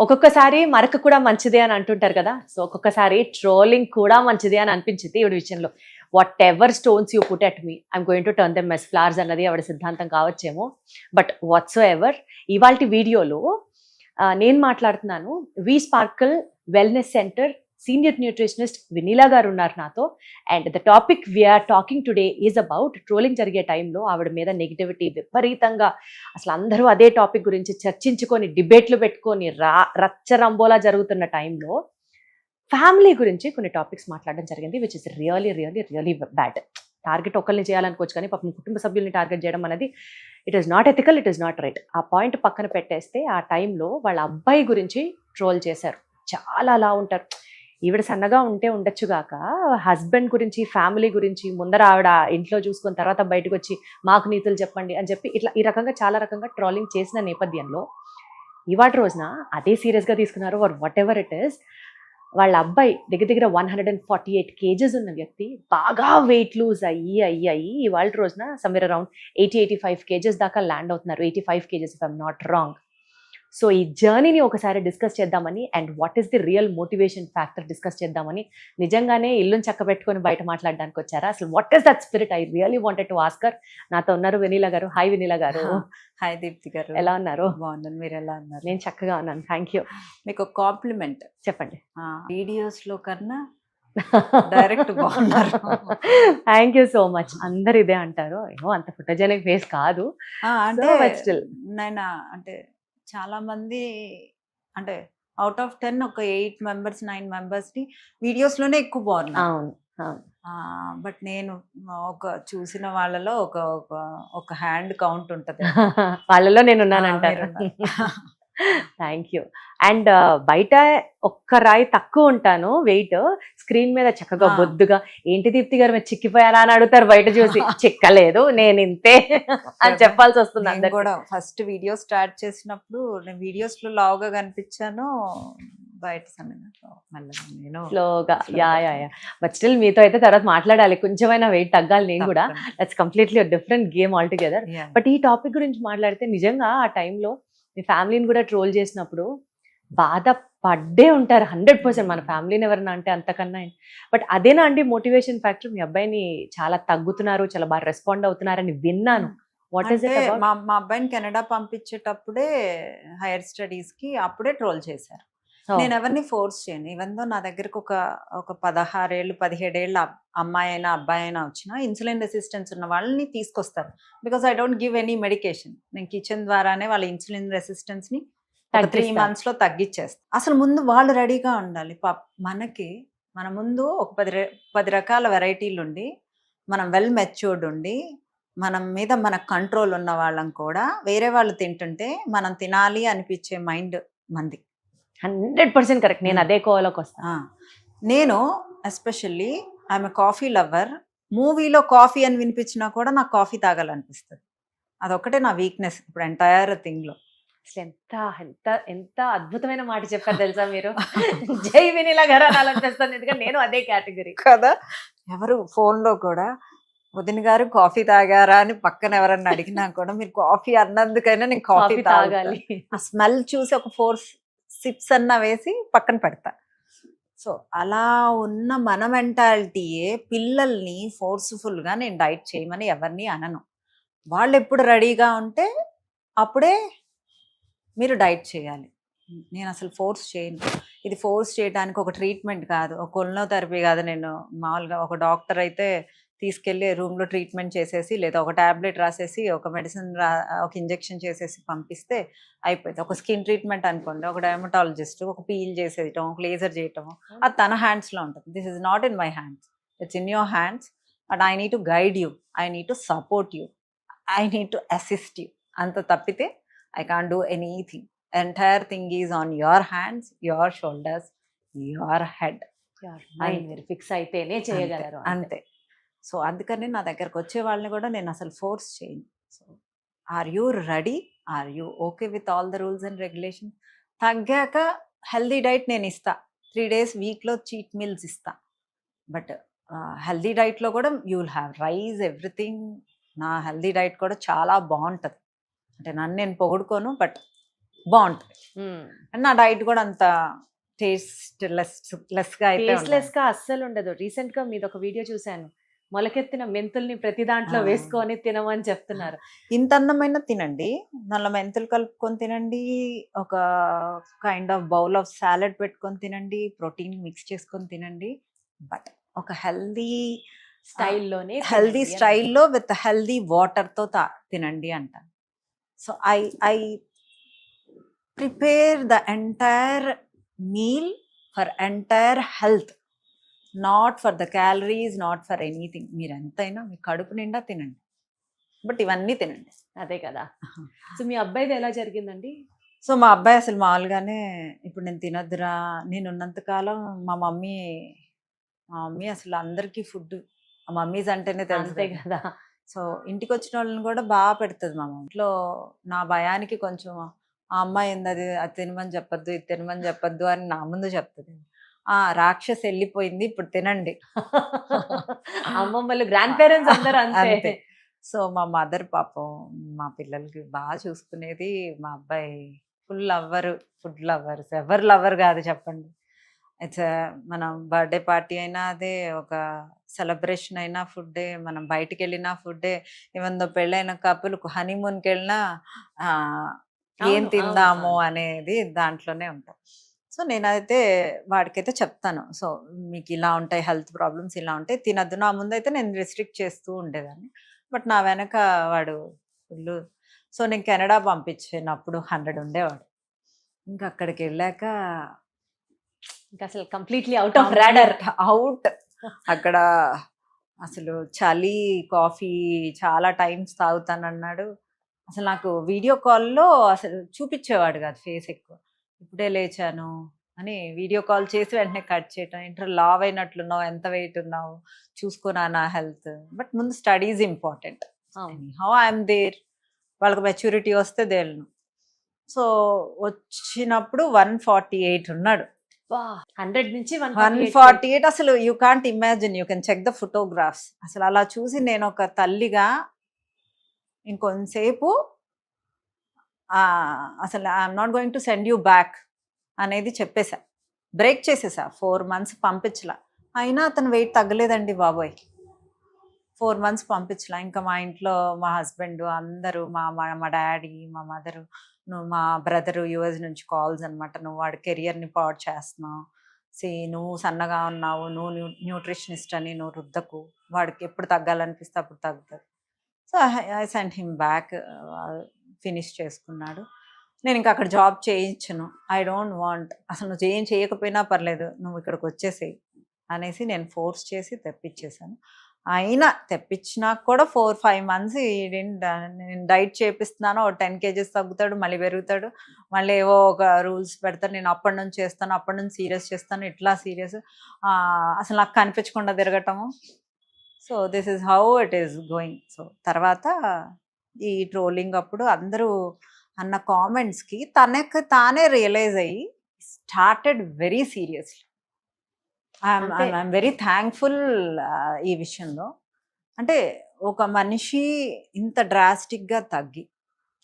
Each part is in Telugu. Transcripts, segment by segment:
ఒక్కొక్కసారి మరక కూడా మంచిదే అని అంటుంటారు కదా. సో ఒక్కొక్కసారి ట్రోలింగ్ కూడా మంచిదే అని అనిపించింది ఈవిడ విషయంలో. Whatever stones you put at me I'm going to turn them as flowers అన్నది ఆవిడ సిద్ధాంతం కావచ్చేమో. బట్ వాట్స్ ఎవర్ ఇవాల్టి వీడియోలో నేను మాట్లాడుతున్నాను. V sparkle wellness centre senior nutritionist Vineela గారు ఉన్నారు నాతో. And the topic we're talking today is about trolling జరిగే టైంలో ఆవిడ మీద నెగిటివిటీ విపరీతంగా అసలు అందరూ అదే టాపిక్ గురించి చర్చించుకొని డిబేట్లు పెట్టుకొని రచ్చరంబోలా జరుగుతున్న టైంలో ఫ్యామిలీ గురించి కొన్ని టాపిక్స్ మాట్లాడడం జరిగింది, which is really really really bad. Target ఒకరిని చేయాలనుకోవచ్చు కానీ పాపం కుటుంబ సభ్యుల్ని టార్గెట్ చేయడం అనేది it is not ethical, it is not right. ఆ పాయింట్ పక్కన పెట్టేస్తే ఆ టైంలో వాళ్ళ అబ్బాయి గురించి ట్రోల్ చేశారు. చాలా అలా ఉంటారు. ఈవిడ సన్నగా ఉంటే ఉండొచ్చు గాక హస్బెండ్ గురించి ఫ్యామిలీ గురించి ముందర ఆవిడ ఇంట్లో చూసుకున్న తర్వాత బయటకు వచ్చి మాకు నీతులు చెప్పండి అని చెప్పి ఇట్లా ఈ రకంగా చాలా రకంగా ట్రోలింగ్ చేసిన నేపథ్యంలో ఇవాటి రోజున అదే సీరియస్గా తీసుకున్నారు. Or whatever it is, వాళ్ళ అబ్బాయి దగ్గర 148 కేజెస్ ఉన్న వ్యక్తి బాగా వెయిట్ లూజ్ అయ్యి ఇవాళ రోజున సమ్వేర్ అరౌండ్ 80-85 కేజెస్ దాకా ల్యాండ్ అవుతున్నారు. 85 kgs if I'm not wrong. So ఈ జర్నీని ఒకసారి డిస్కస్ చేద్దామని and what is the real motivation factor discuss చేద్దామని, నిజంగానే ఇల్లుని చక్క పెట్టుకొని బయట మాట్లాడడానికి వచ్చారా, అసలు what is that spirit? I really wanted to ask her. నాతో ఉన్నారు వినీలా గారు. హాయ్ వినీలా గారు. హాయ్ దీప్తి గారు, ఎలా ఉన్నారు? బాగున్నాను, మీరు ఎలా ఉన్నారు? నేను చక్కగా ఉన్నాను, థ్యాంక్ యూ. మీకు కాంప్లిమెంట్ చెప్పండి. వీడియోస్ లో కన్నా డైరెక్ట్ బాగున్నారు. Thank you so much. అందరు ఇదే అంటారు. ఏమో అంత ఫోటోజెనిక్ ఫేస్ కాదు అంటే స్టిల్ నేను అంటే చాలా మంది అంటే అవుట్ ఆఫ్ 10 ఒక 8 మెంబర్స్ 9 మెంబర్స్ ని వీడియోస్ లోనే ఎక్కువ బాగున్నారు. అవును. బట్ నేను ఒక చూసిన వాళ్ళలో ఒక ఒక హ్యాండ్ కౌంట్ ఉంటది. వాళ్ళలో నేను ఉన్నానంటారు. Thank you. అండ్ బయట ఒక్క రాయి తక్కువ ఉంటాను వెయిట్, స్క్రీన్ మీద చక్కగా బొద్దుగా ఏంటి దీప్తి గారు మీరు చిక్కిపోయారా అని అడుగుతారు బయట చూసి. చిక్కలేదు, నేను ఇంతే అని చెప్పాల్సి వస్తుంది. నేను కూడా ఫస్ట్ వీడియో స్టార్ట్ చేసినప్పుడు నేను వీడియోస్ లో లావుగా కనిపించాను, బయట నేను స్లోగా యా. బట్ స్టిల్ మీతో అయితే తర్వాత మాట్లాడాలి, కొంచెమైనా వెయిట్ తగ్గాలి నేను కూడా. That's completely different game all together. But ఈ టాపిక్ గురించి మాట్లాడితే నిజంగా ఆ టైంలో మీ ఫ్యామిలీని కూడా ట్రోల్ చేసినప్పుడు బాధ పడ్డే ఉంటారు 100%. మన ఫ్యామిలీని ఎవరన్నా అంటే అంతకన్నా. బట్ అదేనా అండి మోటివేషన్ ఫ్యాక్టర్? మీ అబ్బాయిని చాలా తగ్గుతున్నారు, చాలా బాగా రెస్పాండ్ అవుతున్నారని విన్నాను. What is it about? మా అబ్బాయిని కెనడా పంపించేటప్పుడే హైయర్ స్టడీస్ కి అప్పుడే ట్రోల్ చేశారు. నేను ఎవరిని ఫోర్స్ చేయను. ఈవెన్ దో నా దగ్గరకు ఒక 16 ఏళ్ళు 17 ఏళ్ళ అమ్మాయి అయినా అబ్బాయి అయినా వచ్చినా ఇన్సులిన్ రెసిస్టెన్స్ ఉన్న వాళ్ళని తీసుకొస్తారు. Because I don't give any medication. నేను కిచెన్ ద్వారానే వాళ్ళ ఇన్సులిన్ రెసిస్టెన్స్ ని 3 months లో తగ్గించేస్తాను. అసలు ముందు వాళ్ళు రెడీగా ఉండాలి. మన ముందు ఒక 10 రకాల వెరైటీలు ఉండి, మనం వెల్ మెచ్యూర్డ్ ఉండి, మనం మీద మన కంట్రోల్ ఉన్న వాళ్ళం కూడా వేరే వాళ్ళు తింటుంటే మనం తినాలి అనిపించే మైండ్ మంది. 100% కరెక్ట్. నేను అదే కోవలోకి వస్తాను. నేను ఎస్పెషల్లీ ఐఎమ్ కాఫీ లవర్. మూవీలో కాఫీ అని వినిపించినా కూడా నాకు కాఫీ తాగాలనిపిస్తుంది. అదొక్కటే నా వీక్నెస్ ఇప్పుడు ఎంటైర్ థింగ్ లో. అసలు ఎంత ఎంత ఎంత అద్భుతమైన మాట చెప్పారు తెలుసా మీరు. జై వినీలా గారు అనాలనిపిస్తుంది, ఎందుకంటే నేను అదే కేటగిరీ కదా. ఎవరు ఫోన్ లో కూడా వదిన గారు కాఫీ తాగారా అని పక్కన ఎవరన్నా అడిగినా కూడా మీరు కాఫీ అన్నందుకైనా నేను కాఫీ తాగాలి. ఆ స్మెల్ చూసి ఒక 4 sips అన్నా వేసి పక్కన పెడతా. సో అలా ఉన్న మన మెంటాలిటీయే పిల్లల్ని ఫోర్స్ఫుల్గా నేను డైట్ చేయమని ఎవరిని అనను. వాళ్ళు ఎప్పుడు రెడీగా ఉంటే అప్పుడే మీరు డైట్ చేయాలి. నేను అసలు ఫోర్స్ చేయను. ఇది ఫోర్స్ చేయడానికి ఒక ట్రీట్మెంట్ కాదు, ఒక కొలనోథెరపీ కాదు. నేను మామూలుగా ఒక డాక్టర్ అయితే తీసుకెళ్ళి రూమ్లో ట్రీట్మెంట్ చేసేసి లేదా ఒక ట్యాబ్లెట్ రాసేసి ఒక మెడిసిన్ ఒక ఇంజెక్షన్ చేసేసి పంపిస్తే అయిపోయింది. ఒక స్కిన్ ట్రీట్మెంట్ అనుకోండి, ఒక డెర్మటాలజిస్ట్ ఒక పీల్ చేసేయటం, ఒక లేజర్ చేయటం, అది తన హ్యాండ్స్లో ఉంటుంది. This is not in my hands, it's in your hands. And I need to guide you, I need to support you, I need to assist you. అంత తప్పితే I can't do anything. Entire thing is on your hands, your shoulders, your head. మీరు ఫిక్స్ అయితేనే చేయగలరు, అంతే. సో అందుకని నా దగ్గరకు వచ్చే వాళ్ళని కూడా నేను అసలు ఫోర్స్ చేయను. So are you ready, are you okay with all the rules and regulations? తగ్గాక హెల్దీ డైట్ నేను ఇస్తా. 3 days వీక్లో చీట్ మీల్స్ ఇస్తా. బట్ హెల్దీ డైట్లో కూడా you will have rice everything. నా హెల్దీ డైట్ కూడా చాలా బాగుంటుంది. అంటే నన్ను నేను పొగుడుకోను, బట్ బాగుంటుంది. అండ్ నా డైట్ కూడా అంత టేస్ట్ లెస్ గా అయితే టేస్ట్లెస్ గా అస్సలు ఉండదు. రీసెంట్ గా మీది ఒక వీడియో చూశాను, మొలకెత్తిన మెంతుల్ని ప్రతి దాంట్లో వేసుకొని తినమని చెప్తున్నారు. ఇంత అన్నమైన తినండి, నల్ల మెంతులు కలుపుకొని తినండి, ఒక kind of bowl of salad పెట్టుకొని తినండి, ప్రోటీన్ మిక్స్ చేసుకొని తినండి, బట్ ఒక స్టైల్లో విత్ హెల్దీ వాటర్తో తినండి అంట. So I prepare the entire meal for entire health, not for the calories, not for anything. మీరు ఎంతైనా మీ కడుపు నిండా తినండి, బట్ ఇవన్నీ తినండి. అదే కదా. సో మీ అబ్బాయిది ఎలా జరిగిందండి? సో మా అబ్బాయి అసలు మామూలుగానే ఇప్పుడు నేను తినొద్దురా, నేను ఉన్నంతకాలం మా మమ్మీ అసలు అందరికీ ఫుడ్ మా మమ్మీస్ అంటేనే అంతే తెలుసు కదా. సో ఇంటికి వచ్చిన వాళ్ళని కూడా బాగా పెడుతుంది మా ఇంట్లో. నా భయానికి కొంచెం ఆ అమ్మాయి ఏంది అది తినమని చెప్పొద్దు, ఇది తినమని చెప్పొద్దు అని నా ముందు చెప్తుంది. రాక్షస్ వెళ్ళిపోయింది, ఇప్పుడు తినండి. అమ్మమ్మలు, గ్రాండ్ పేరెంట్స్ అందరూ అంతే. సో మా మదర్ పాపం మా పిల్లలకి బాగా చూసుకునేది. మా అబ్బాయి ఫుడ్ లవ్వర్, ఎవరు లవ్వర్ కాదు చెప్పండి. ఇట్స్ మనం బర్త్డే పార్టీ అయినా అదే, ఒక సెలబ్రేషన్ అయినా ఫుడ్డే, మనం బయటికి వెళ్ళినా ఫుడ్డే, ఈవెన్ దో పెళ్ళైన కపుల్ హనీమూన్కి వెళ్ళినా ఏం అవును, తిందాము అవును. అనేది దాంట్లోనే ఉంటాం. సో నేనైతే వాడికైతే చెప్తాను, సో మీకు ఇలా ఉంటాయి హెల్త్ ప్రాబ్లమ్స్, ఇలా ఉంటాయి, తినద్దు. నా ముందైతే నేను రిస్ట్రిక్ట్ చేస్తూ ఉండేదాన్ని, బట్ నా వెనక వాడు ఫుల్. సో నేను కెనడా పంపించినప్పుడు 100 ఉండేవాడు. ఇంకా అక్కడికి వెళ్ళాక ఇంకా అసలు completely out of radar. Out. అక్కడ అసలు చలి, కాఫీ చాలా టైమ్స్ తాగుతానన్నాడు. అసలు నాకు వీడియో కాల్లో అసలు చూపించేవాడు కాదు ఫేస్ ఎక్కువ. ఇప్పుడే లేచాను అని వీడియో కాల్ చేసి వెంటనే కట్ చేయటం, ఇంటర్ లావ్ అయినట్లున్నావు, ఎంత వెయిట్ ఉన్నావు, చూసుకోనా నా హెల్త్, బట్ ముందు studies important. How I'm there, వాళ్ళకి మెచ్యూరిటీ వస్తే దేలను. సో వచ్చినప్పుడు 148 ఉన్నాడు. 100 నుంచి 148 అసలు you can't imagine, you can check the photographs. అసలు అలా చూసి నేను ఒక తల్లిగా ఇంకొంతసేపు అసలు I'm not going to send you back అనేది చెప్పేశా, బ్రేక్ చేసేసా. 4 months పంపించలా, అయినా అతను వెయిట్ తగ్గలేదండి బాబోయ్. 4 months పంపించలా. ఇంకా మా ఇంట్లో మా హస్బెండ్ అందరూ, మా డాడీ, మా మదరు, నువ్వు మా బ్రదరు యుఎస్ నుంచి కాల్స్ అనమాట, నువ్వు వాడి కెరియర్ని పాడు చేస్తున్నావు, నువ్వు సన్నగా ఉన్నావు, నువ్వు న్యూట్రిషనిస్ట్ అని నువ్వు రుద్దకు, వాడికి ఎప్పుడు తగ్గాలనిపిస్తే అప్పుడు తగ్గుతుంది. So I sent him back, finish చేసుకున్నాడు. నేను ఇంకా అక్కడ జాబ్ చేయించను, ఐ డోంట్ వాంట్, అసలు నువ్వు ఏం చేయకపోయినా పర్లేదు, నువ్వు ఇక్కడికి వచ్చేసేయి అనేసి నేను ఫోర్స్ చేసి తెప్పించేశాను. అయినా తెప్పించినాక కూడా 4-5 months నేను డైట్ చేపిస్తున్నాను, 10 kgs తగ్గుతాడు, మళ్ళీ పెరుగుతాడు, మళ్ళీ ఏవో ఒక రూల్స్ పెడతాడు. నేను అప్పటి నుంచి చేస్తాను, అప్పటి నుంచి సీరియస్ చేస్తాను, ఇట్లా సీరియస్, అసలు నాకు కనిపించకుండా తిరగటము. So this is how it is going. So తర్వాత ఈ ట్రోలింగ్ అప్పుడు అందరూ అన్న కామెంట్స్కి తానే రియలైజ్ అయ్యి started very seriously. I'm very thankful ఈ విషయంలో. అంటే ఒక మనిషి ఇంత డ్రాస్టిక్గా తగ్గి,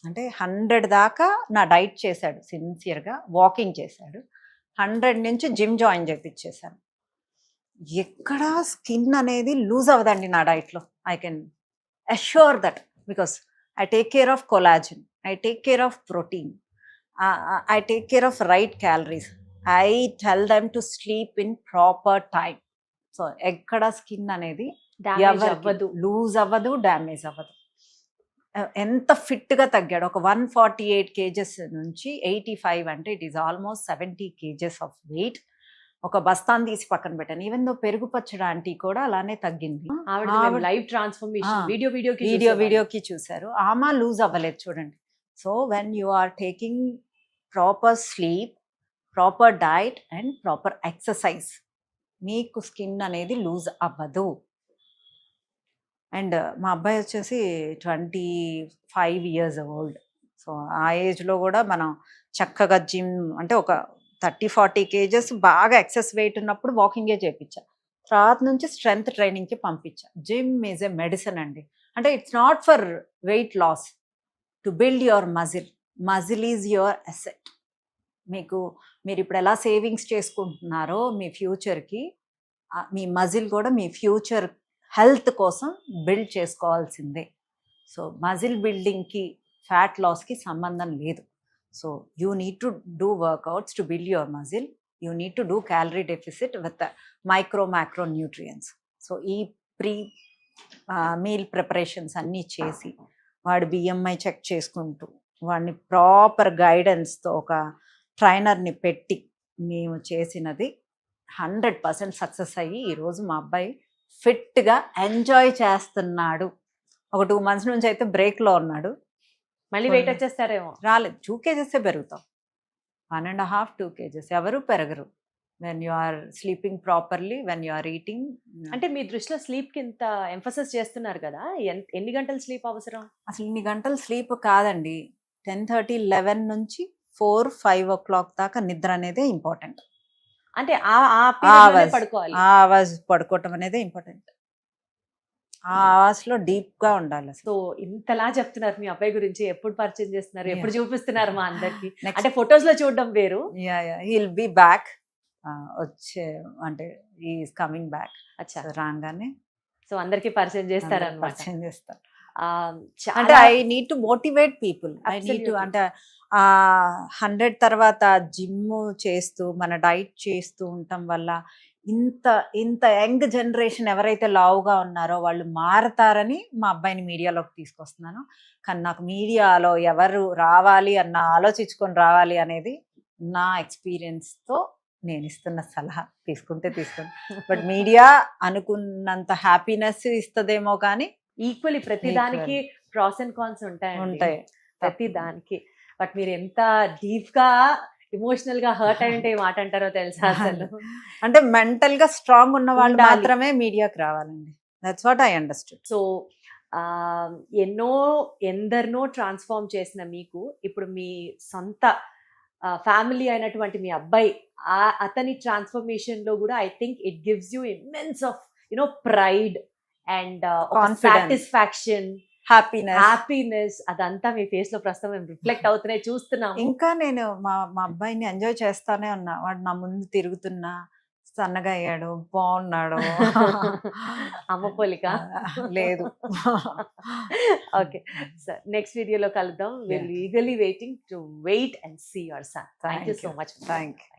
అంటే 100 దాకా నా డైట్ చేశాడు, సిన్సియర్గా వాకింగ్ చేశాడు, 100 నుంచి జిమ్ జాయిన్ చేయించేశాను. ఎక్కడ స్కిన్ అనేది లూజ్ అవ్వదండి నా డైట్లో, I can assure that, because I take care of collagen, I take care of protein, I take care of right calories, I tell them to sleep in proper time. So ekkada skin anedi lose avvadu, damage avvadu. ఎంత ఫిట్గా తగ్గాడు, ఒక 148 kgs నుంచి 85 అంటే it is almost 70 kgs of weight. ఒక బస్తాన్ తీసి పక్కన పెట్టాను. ఈవెన్ దో పెరుగు పచ్చడి ఆంటీ కూడా అలానే తగ్గింది. లైవ్ ట్రాన్స్ఫర్మేషన్ వీడియోకి చూసారు. ఆమె లూజ్ అవ్వలేదు చూడండి. So when you are taking proper sleep, proper diet and proper exercise, మీకు స్కిన్ అనేది లూజ్ అవ్వదు. అండ్ మా అబ్బాయి వచ్చేసి 25 years old. సో ఆ ఏజ్లో కూడా మనం చక్కగా జిమ్, అంటే ఒక 30-40 kgs బాగా ఎక్సెస్ వెయిట్ ఉన్నప్పుడు వాకింగే చేయించా, తర్వాత నుంచి స్ట్రెంగ్త్ ట్రైనింగ్కి పంపించా. జిమ్ ఈజ్ ఎ మెడిసిన్ అండి. అంటే it's not for weight loss, to build your muscle. Muscle is your asset. మీరు ఇప్పుడు ఎలా సేవింగ్స్ చేసుకుంటున్నారో మీ ఫ్యూచర్కి, మీ మజిల్ కూడా మీ ఫ్యూచర్ హెల్త్ కోసం బిల్డ్ చేసుకోవాల్సిందే. సో మజిల్ బిల్డింగ్కి ఫ్యాట్ లాస్కి సంబంధం లేదు. So you need to do workouts to build your muscle. You need to do calorie deficit with micro nutrients. So ఈ మీల్ ప్రిపరేషన్స్ అన్నీ చేసి వాడి BMI చెక్ చేసుకుంటూ వాడిని ప్రాపర్ గైడెన్స్తో ఒక ట్రైనర్ని పెట్టి మేము చేసినది 100% సక్సెస్ అయ్యి ఈరోజు మా అబ్బాయి ఫిట్గా ఎంజాయ్ చేస్తున్నాడు. ఒక 2 months నుంచి అయితే బ్రేక్లో ఉన్నాడు. మళ్ళీ వెయిట్ వచ్చేస్తారేమో. రాలేదు, 2 kgs పెరుగుతాం. 1.5 2 kgs ఎవరు పెరగరు when you are sleeping properly, when you are eating. అంటే మీ దృష్టిలో స్లీప్ కి ఇంత ఎంఫసిస్ చేస్తున్నారు కదా, ఎన్ని గంటలు స్లీప్ అవసరం? అసలు ఇన్ని గంటలు స్లీప్ కాదండి, 10:30 11 నుంచి 4 5 o'clock దాకా నిద్ర అనేది ఇంపార్టెంట్. అంటే ఆ period లోనే పడుకోవాలి. ఆ అవర్స్ పడుకోవటం అనేది ఇంపార్టెంట్. ఆ అవర్స్ లో డీప్ గా ఉండాలి. సో ఇంతలా చెప్తున్నారు మీ అబ్బాయి గురించి, ఎప్పుడు పరిచయం చేస్తున్నారు, ఎప్పుడు చూపిస్తున్నారు మా అందరికి? Next. అంటే ఫొటోస్ లో చూడడం వేరు. హీల్ బి బ్యాక్, వచ్చే అంటే ఈస్ కమింగ్ బ్యాక్. అచ్చా, రాగానే సో అందరికి పరిచయం చేస్తారన్నమాట. పరిచయం చేస్తారు. చాలా అంటే I need to motivate people. I need to, Absolutely. అంటే 100 తర్వాత జిమ్ చేస్తూ మన డైట్ చేస్తూ ఉండటం వల్ల ఇంత యంగ్ జనరేషన్ ఎవరైతే లావుగా ఉన్నారో వాళ్ళు మారతారని మా అబ్బాయిని మీడియాలోకి తీసుకొస్తున్నాను. కానీ నాకు మీడియాలో ఎవరు రావాలి అన్న ఆలోచించుకొని రావాలి అనేది నా ఎక్స్పీరియన్స్తో నేను ఇస్తున్న సలహా. తీసుకుంటే తీసుకోండి, బట్ మీడియా అనుకున్నంత హ్యాపీనెస్ ఇస్తుందేమో కానీ ఈక్వల్లీ ప్రతి దానికి ప్రాస్ అండ్ కాన్స్ ఉంటాయి ప్రతి దానికి. బట్ మీరు ఎంత డీప్ గా ఎమోషనల్ గా హర్ట్ అయి ఉంటే ఈ మాట అంటారో తెలుసా అసలు. అంటే మెంటల్ గా స్ట్రాంగ్ ఉన్న వాళ్ళు ఉండాలి. మాత్రమే మీడియాకి రావాలండి. That's what I understood. So ఎందరినో ట్రాన్స్ఫార్మ్ చేసిన మీకు ఇప్పుడు మీ సొంత ఫ్యామిలీ అయినటువంటి మీ అబ్బాయి, అతని ట్రాన్స్ఫర్మేషన్ లో కూడా I think it gives you immense of pride and Confidence. Satisfaction, happiness. Happiness, అదంతా మీ ఫేస్ లో ప్రస్తుతం మేము రిఫ్లెక్ట్ అవుతున్నాయి, చూస్తున్నాము. ఇంకా నేను మా అబ్బాయిని ఎంజాయ్ చేస్తానే ఉన్నా. వాడు నా ముందు తిరుగుతున్నా, సన్నగా అయ్యాడు, బాగున్నాడు. అమ్మ పోలిక లేదు. ఓకే సార్, నెక్స్ట్ వీడియోలో కలుద్దాం. Will eagerly waiting to wait and see your son. Thank you so much. Thank you.